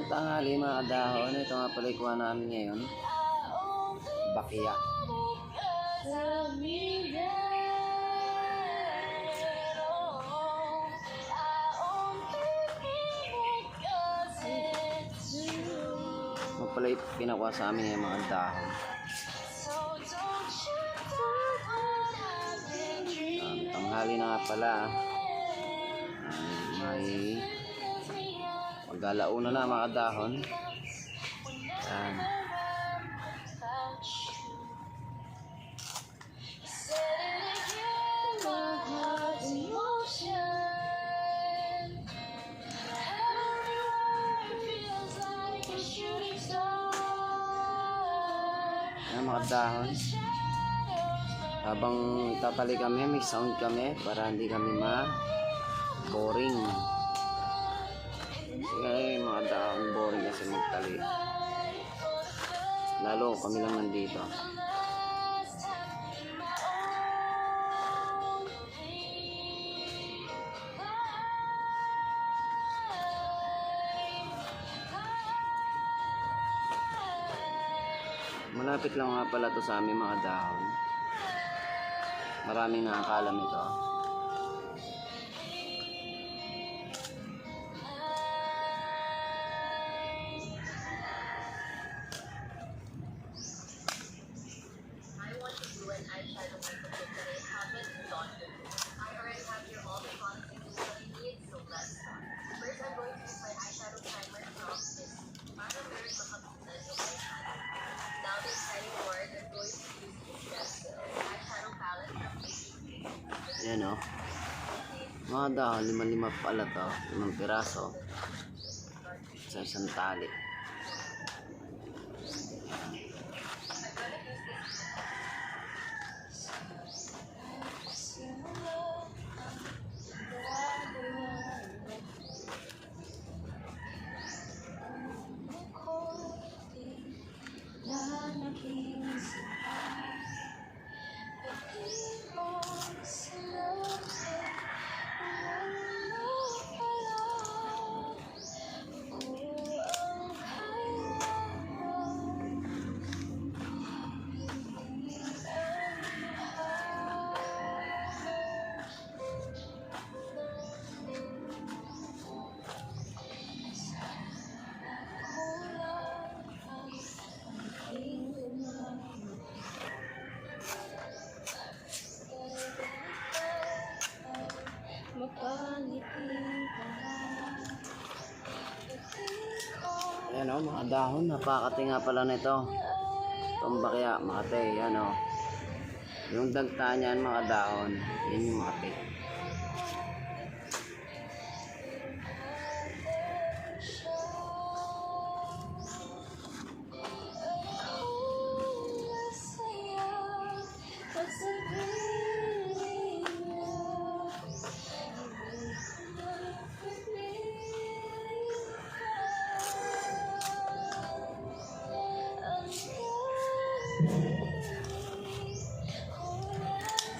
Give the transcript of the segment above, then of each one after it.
tanghali mga dahon. Ito nga pala ikuha namin ngayon. Bakya. Ito pala pinakuha sa amin yung mga dahon. Tanghali na nga pala. May maggalauna na mga dahon. Yan. Yan mga dahon. Habang tatali kami, may sound kami para hindi kami boring. Kasi mga dahon boring kasi magtali. Lalo kami lang nandito. Malapit lang nga pala to sa amin mga dahon. Maraming nakakalam ito. Yan o. Mga dahon, 5 pala to. 5 piraso. Sa isang tali. Ayan o mga dahon, napakati nga pala nito. Itong bakya, makati, yan o. Yung dagta niyan mga dahon, yun yung makati.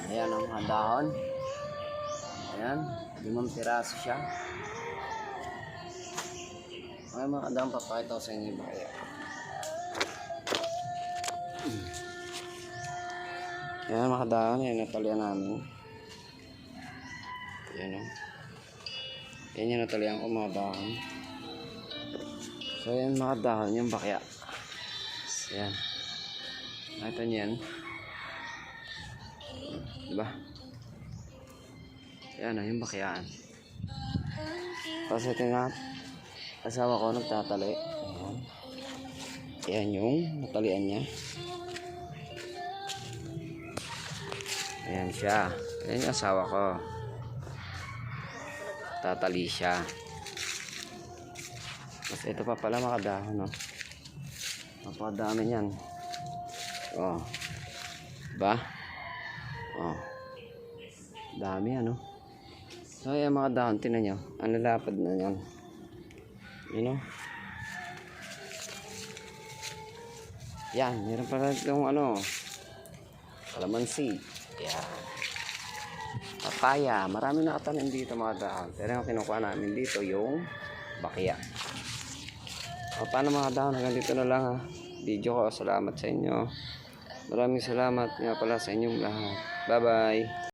Ayan ang mga dahon. Ayan, 5 piraso siya. Ay mga dahon, papakita ko sa inyo ba kaya. Ayan mga dahon, yan natalian namin. Ayan o. Yan yung natalian ko mga dahon. So yan mga dahon, yung bakya. Ayan. Nakita niyo yan. Diba? Yan o, yung bakyaan. Tapos ito nga, asawa ko nagtatali. Ayan. Ayan yung natalian niya. Ayan siya. Ayan yung asawa ko. Tatali siya. Tapos ito pa pala mga dahon, no? Napakadami yan. Oh. Diba? Oh. Dami ano. So yung mga dahon, tinan nyo. Ang lalapad na yan. You know? Yan. Meron pala itong ano. Kalamansi. Yan. Papaya. Marami nakatanim dito mga dahon. Pero yung kinukuha namin dito yung bakya. Paano mga kadahon, hanggang dito na lang ha. Video ko, salamat sa inyo. Maraming salamat nga pala sa inyong lahat. Bye-bye.